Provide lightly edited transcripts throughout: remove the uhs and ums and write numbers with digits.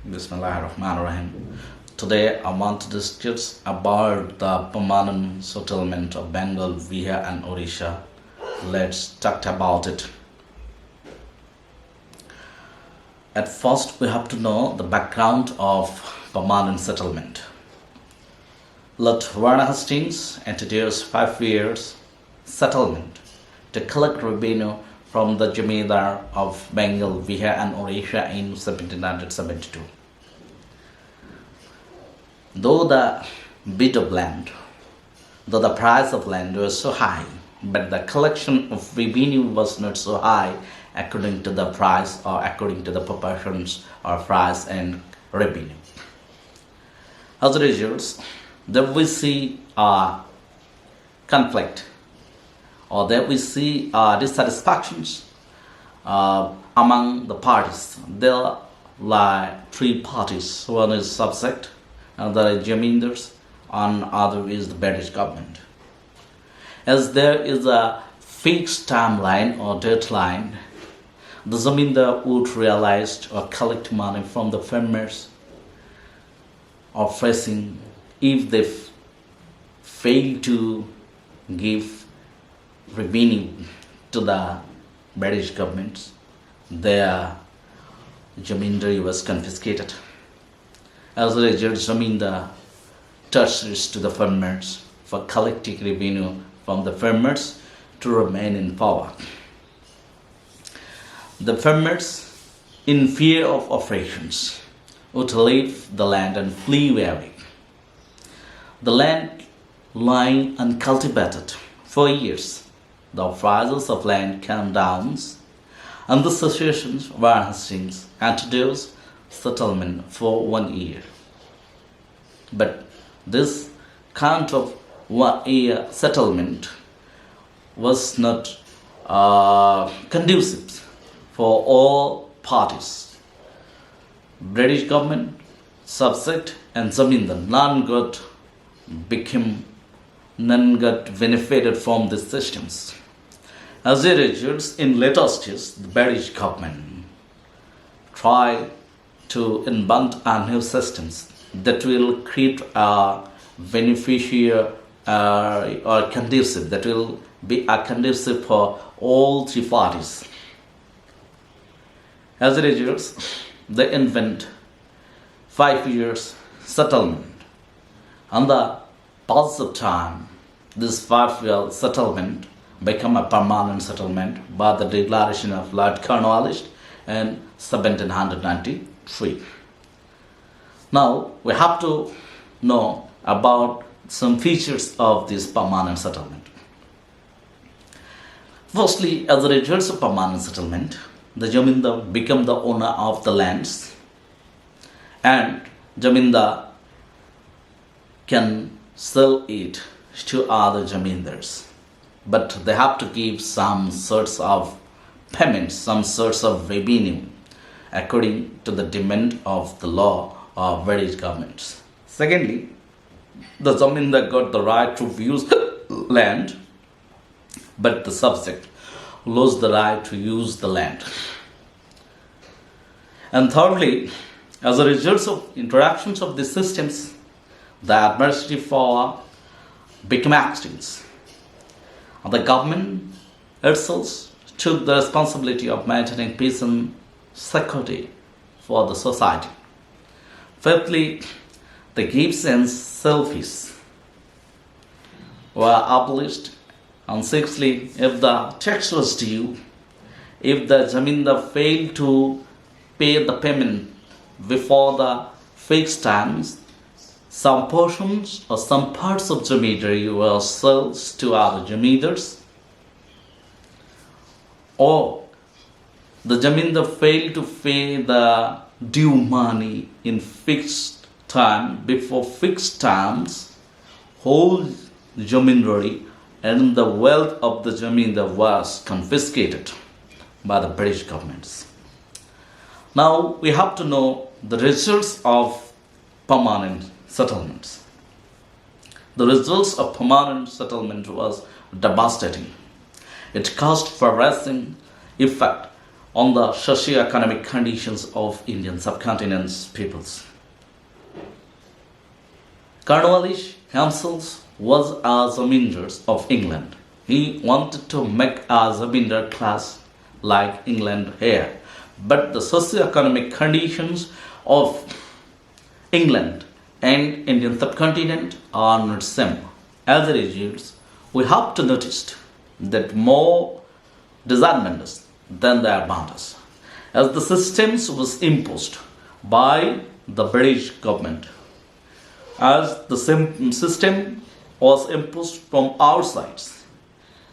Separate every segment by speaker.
Speaker 1: Bismillahirrahmanirrahim. Today I want to discuss about the permanent settlement of Bengal, Bihar and Odisha. Let's talk about it. At first we have to know the background of permanent settlement. Lord Varna Hastings introduced 5 years settlement to collect revenue from the Jamidar of Bengal, Bihar and Odisha in 1772. Though the bit of land, though the price of land was so high, but the collection of revenue was not so high according to the price or according to the proportions of price and revenue. As a result, there we see a conflict or there we see dissatisfactions among the parties. There lie 3 parties. One is subject, another is Jamindars, and other is the British government. As there is a fixed timeline or deadline, the Zamindar would realize or collect money from the farmers or facing if they fail to give revenue to the British government, their Jamindari was confiscated. As a result, Zamindar touches to the farmers for collecting revenue from the farmers to remain in power. The farmers, in fear of operations, would leave the land and flee away. The land lying uncultivated for years, the prices of land came down, and the situations were Hastings introduced settlement for 1 year. But this kind of 1 year settlement was not conducive for all parties. British government, subject and Zamindar, none got benefited from these systems. As a result, in later stage, the British government tried to invent a new systems that will create a beneficiary or conducive, that will be a conducive for all 3 parties. As a result, they invent 5 years settlement. On the passage of time, this 5-year settlement became a permanent settlement by the declaration of Lord Cornwallis in 1793. Now, we have to know about some features of this permanent settlement. Firstly, as a result of permanent settlement, the Jamindar became the owner of the lands, and Jamindar can sell it to other Jamindars. But they have to give some sorts of payment, some sorts of revenue according to the demand of the law of British governments. Secondly, the Zamindar got the right to use land, but the subject lost the right to use the land. And thirdly, as a result of interactions of these systems, the administrative power became extinct. The government itself took the responsibility of maintaining peace and security for the society. Fifthly, the gifts and selfies were abolished. And sixthly, if the tax was due, if the Jamindar failed to pay the payment before the fixed times, some portions or some parts of Jamindari were sold to other Jamindars, or the Jamindar failed to pay the due money in fixed time. Before fixed times, whole Jamindari and the wealth of the Jamindar was confiscated by the British governments. Now we have to know the results of permanent settlements. The results of permanent settlement was devastating. It caused pervasive effect on the socio-economic conditions of Indian subcontinent's peoples. Cornwallis himself was a zamindar of England. He wanted to make a zamindar class like England here, but the socio-economic conditions of England and Indian subcontinent are not same. As a result, we have to notice that more disadvantages than the advantages, as the systems was imposed by the British government. As the same system was imposed from outside.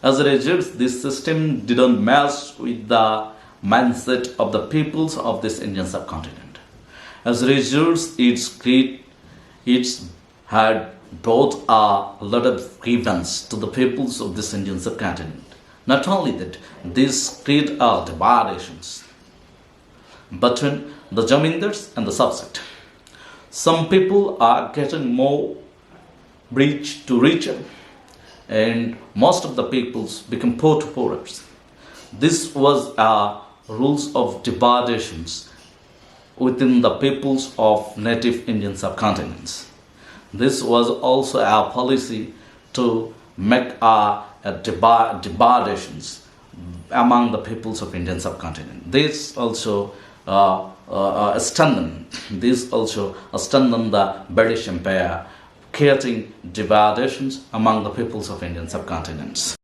Speaker 1: As a result, this system didn't match with the mindset of the peoples of this Indian subcontinent. As a result, it had brought a lot of grievance to the peoples of this Indian subcontinent. Not only that, this created divisions between the Jamindars and the subject. Some people are getting more rich to richer, and most of the peoples become poor to poorer. This was rules of divisions within the peoples of native Indian subcontinents. This was also our policy to make divisions among the peoples of Indian subcontinent. This also strengthened the British Empire, creating divisions among the peoples of Indian subcontinents.